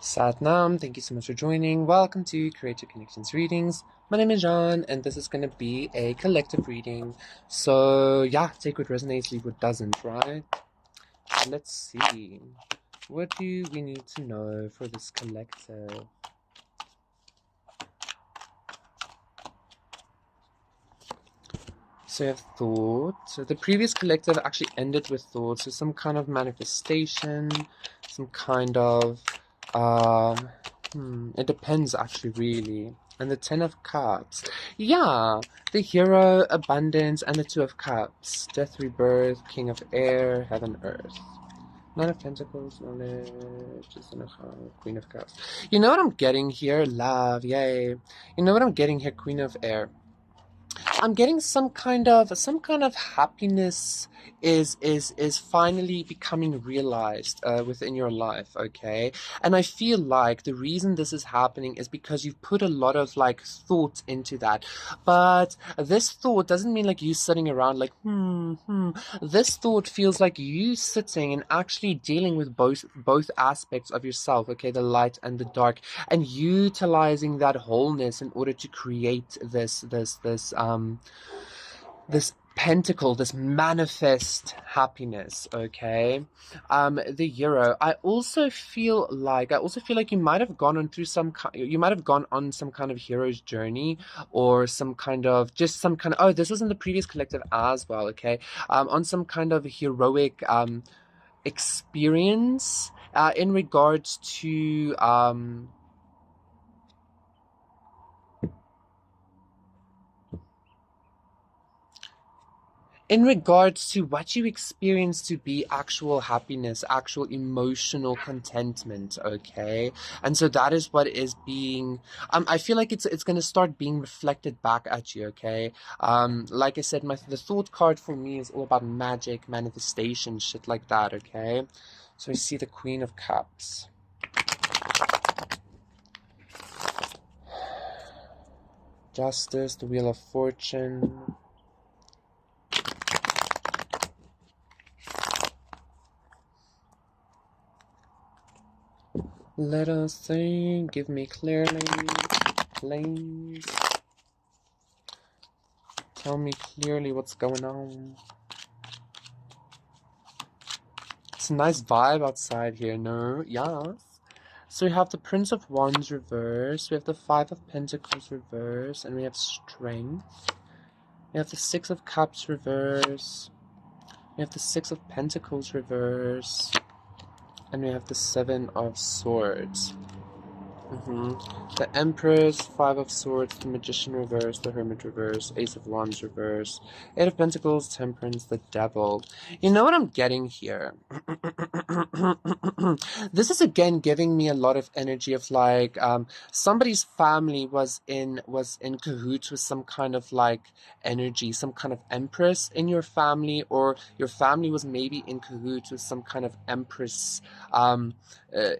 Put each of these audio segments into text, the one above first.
Satnam, thank you so much for joining. Welcome to Creative Connections Readings. My name is John, and this is going to be a collective reading. So, yeah, take what resonates, leave what doesn't, right? Let's see. What do we need to know for this collective? So, we have thought. So, the previous collective actually ended with thought. So, some kind of manifestation, some kind of. It depends actually, really. And the Ten of Cups. Yeah, the Hero, Abundance, and the Two of Cups. Death, Rebirth, King of Air, Heaven, Earth. Nine of Pentacles, Knowledge, Queen of Cups. You know what I'm getting here? Love, yay. You know what I'm getting here? Queen of Air. I'm getting some kind of happiness is finally becoming realized within your life, okay? And I feel like the reason this is happening is because you've put a lot of like thought into that. But this thought doesn't mean like you sitting around like This thought feels like you sitting and actually dealing with both aspects of yourself, okay, the light and the dark, and utilizing that wholeness in order to create this pentacle, this manifest happiness, okay? The Hero. I also feel like you might have gone on through some kind of hero's journey, or some kind of oh, this was in the previous collective as well, okay? On some kind of heroic experience in regards to what you experience to be actual happiness, actual emotional contentment, okay? And so that is what is being, I feel like it's going to start being reflected back at you, okay? Like I said, the thought card for me is all about magic, manifestation, shit like that, okay? So I see the Queen of Cups. Justice, the Wheel of Fortune. Let us see. Give me clearly, please. Tell me clearly what's going on. It's a nice vibe outside here, no? Yes. So we have the Prince of Wands reverse, we have the Five of Pentacles reverse, and we have Strength. We have the Six of Cups reverse, we have the Six of Pentacles reverse, and we have the Seven of Swords. The Empress, Five of Swords, the Magician reverse, the Hermit reverse, Ace of Wands reverse, Eight of Pentacles, Temperance, the Devil. You know what I'm getting here? This is again giving me a lot of energy of like somebody's family was in cahoots with some kind of like energy, some kind of empress in your family, or your family was maybe in cahoots with some kind of empress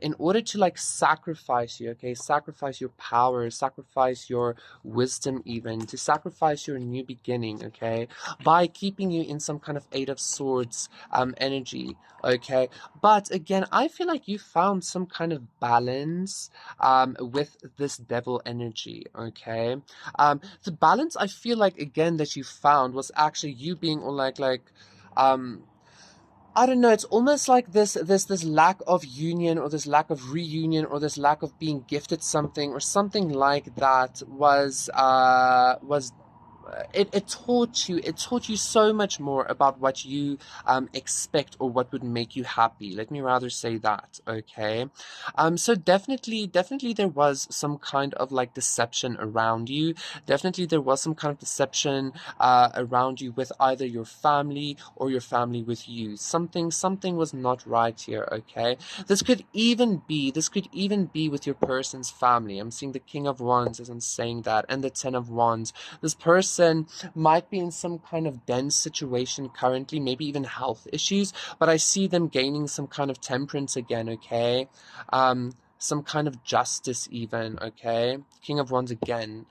in order to like sacrifice you, okay? Sacrifice your power, sacrifice your wisdom, even to sacrifice your new beginning, okay? By keeping you in some kind of Eight of Swords energy, okay? But again, I feel like you found some kind of balance with this devil energy, okay? The balance I feel like again that you found was actually you being all like I don't know, it's almost like this lack of union, or this lack of reunion, or this lack of being gifted something, or something like that was it taught you so much more about what you expect, or what would make you happy. Let me rather say that, okay? So definitely there was some kind of like deception around you. Definitely there was some kind of deception around you with either your family or your family with you. Something was not right here, okay? This could even be with your person's family. I'm seeing the King of Wands as I'm saying that, and the Ten of Wands. This person might be in some kind of dense situation currently, maybe even health issues, but I see them gaining some kind of temperance again, okay? Some kind of justice even, okay? King of Wands again.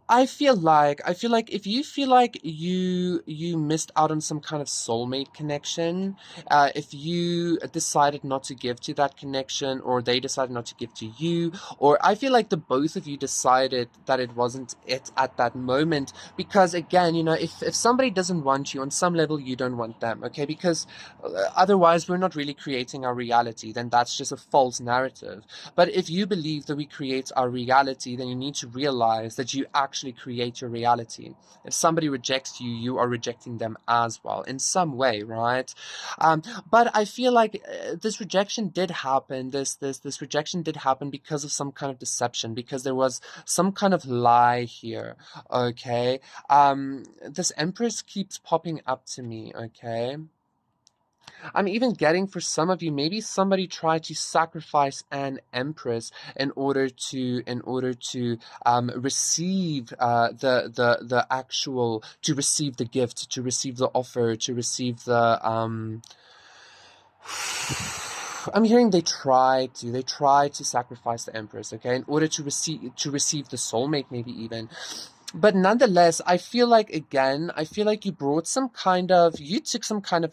I feel like if you feel like you missed out on some kind of soulmate connection, if you decided not to give to that connection, or they decided not to give to you, or I feel like the both of you decided that it wasn't it at that moment, because again, if somebody doesn't want you on some level, you don't want them, okay? Because otherwise we're not really creating our reality, then that's just a false narrative. But if you believe that we create our reality, then you need to realize that you actually create your reality. If somebody rejects you, you are rejecting them as well in some way, right? Um, but I feel like this rejection did happen. This rejection did happen because of some kind of deception, because there was some kind of lie here. Okay. This Empress keeps popping up to me. Okay. I'm even getting for some of you, maybe somebody tried to sacrifice an empress in order to receive the actual, to receive the gift, to receive the offer, to receive the I'm hearing they try to sacrifice the empress, okay, in order to receive the soulmate, maybe even. But nonetheless, I feel like you took some kind of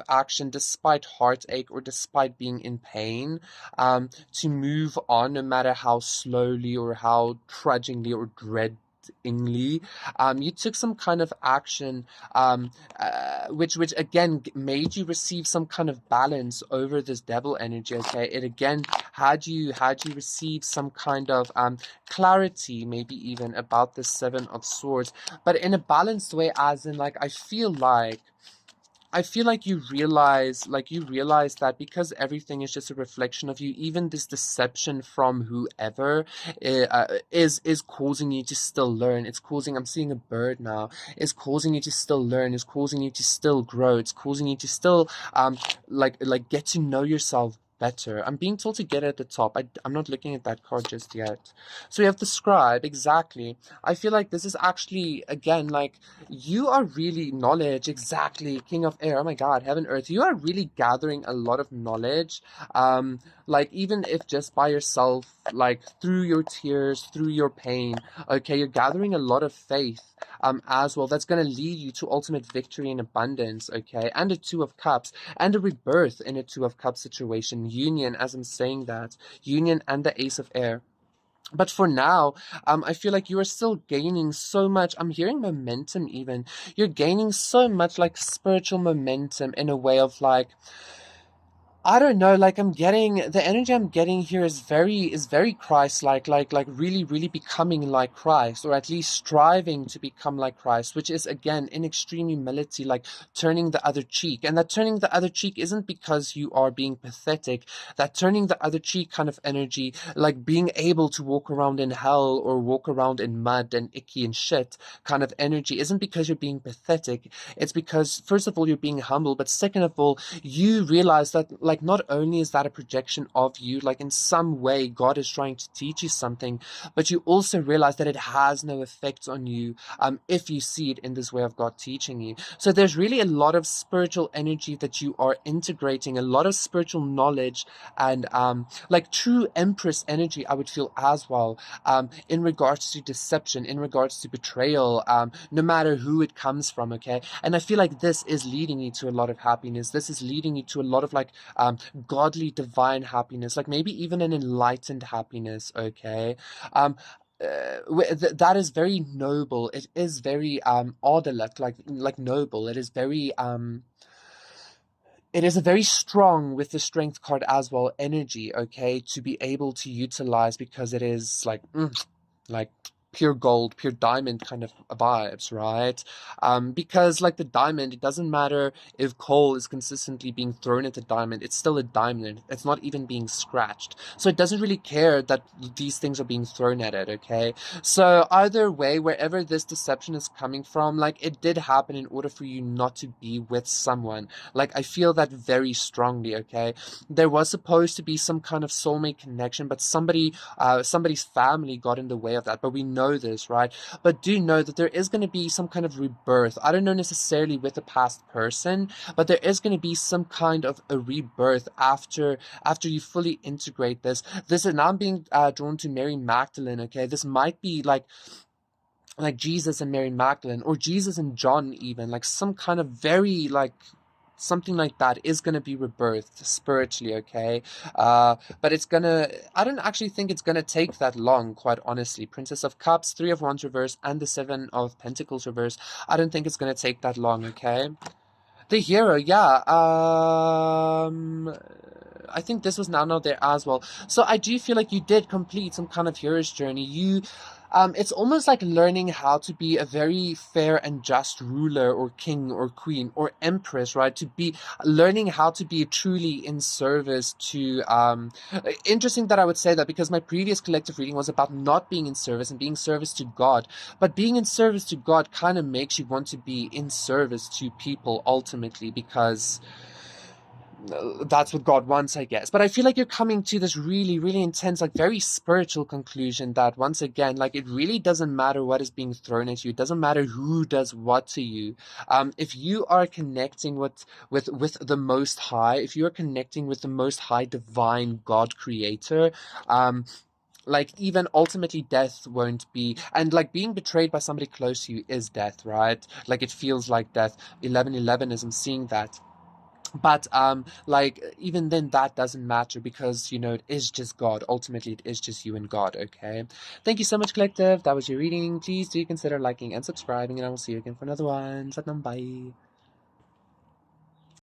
action despite heartache or despite being in pain, to move on, no matter how slowly or how trudgingly or dreadingly. You took some kind of action, which again made you receive some kind of balance over this devil energy. Okay, it again had you receive some kind of clarity, maybe even about the Seven of Swords, but in a balanced way, as in, like, I feel like you realize that because everything is just a reflection of you, even this deception from whoever is causing you to still learn. It's causing, I'm seeing a bird now, is causing you to still learn, is causing you to still grow, it's causing you to still get to know yourself better. I'm being told to get at the top. I'm not looking at that card just yet. So we have the scribe, exactly. I feel like this is actually, again, like, you are really knowledge, exactly. King of air, oh my god, heaven, earth. You are really gathering a lot of knowledge. Like, even if just by yourself, like through your tears, through your pain, okay, you're gathering a lot of faith as well. That's going to lead you to ultimate victory and abundance, okay? And a Two of Cups, and a rebirth in a Two of Cups situation. Union, as I'm saying that. Union and the Ace of Air. But for now, I feel like you are still gaining so much. I'm hearing momentum even. You're gaining so much, like, spiritual momentum, in a way of, like, I don't know, like, the energy I'm getting here is very Christ-like, like really, really becoming like Christ, or at least striving to become like Christ, which is again in extreme humility, like turning the other cheek. And that turning the other cheek isn't because you are being pathetic. That turning the other cheek kind of energy, like being able to walk around in hell or walk around in mud and icky and shit kind of energy, isn't because you're being pathetic. It's because, first of all, you're being humble, but second of all, you realize that, like, not only is that a projection of you, like in some way God is trying to teach you something, but you also realize that it has no effect on you, if you see it in this way of God teaching you. So there's really a lot of spiritual energy that you are integrating, a lot of spiritual knowledge, and like true Empress energy, I would feel as well, in regards to deception, in regards to betrayal, no matter who it comes from, okay? And I feel like this is leading you to a lot of happiness. This is leading you to a lot of, like, godly, divine happiness, like maybe even an enlightened happiness, okay? That is very noble. It is very orderlijk, like noble. It is a very strong, with the strength card as well, energy, okay, to be able to utilize, because it is like pure gold, pure diamond kind of vibes, right? Because, like, the diamond, it doesn't matter if coal is consistently being thrown at the diamond, it's still a diamond. It's not even being scratched. So it doesn't really care that these things are being thrown at it, okay? So either way, wherever this deception is coming from, like, it did happen in order for you not to be with someone. Like, I feel that very strongly, okay? There was supposed to be some kind of soulmate connection, but somebody's family got in the way of that. But we know this, right? But do know that there is going to be some kind of rebirth. I don't know necessarily with a past person, but there is going to be some kind of a rebirth after you fully integrate this. This is now, I'm being drawn to Mary Magdalene, okay? This might be like like Jesus and Mary Magdalene, or Jesus and John even, like some kind of very like something like that is going to be rebirthed spiritually, okay? But it's gonna, I don't actually think it's gonna take that long, quite honestly. Princess of Cups, Three of Wands reverse, and the Seven of Pentacles reverse, I don't think it's gonna take that long, okay? The hero, yeah. I think this was now there as well. So I do feel like you did complete some kind of hero's journey. It's almost like learning how to be a very fair and just ruler or king or queen or empress, right? To be learning how to be truly in service to, interesting that I would say that, because my previous collective reading was about not being in service and being service to God. But being in service to God kind of makes you want to be in service to people ultimately, because that's what God wants, I guess. But I feel like you're coming to this really, really intense, like very spiritual conclusion that once again, like it really doesn't matter what is being thrown at you. It doesn't matter who does what to you. If you are connecting with the Most High, if you are connecting with the Most High Divine God Creator, like even ultimately death won't be, and like being betrayed by somebody close to you is death, right? Like it feels like death. 11:11 is, I'm seeing that. But like even then that doesn't matter, because you know it is just God. Ultimately it is just you and God, okay? Thank you so much, collective. That was your reading. Please do consider liking and subscribing, and I will see you again for another one. Satnam, bye.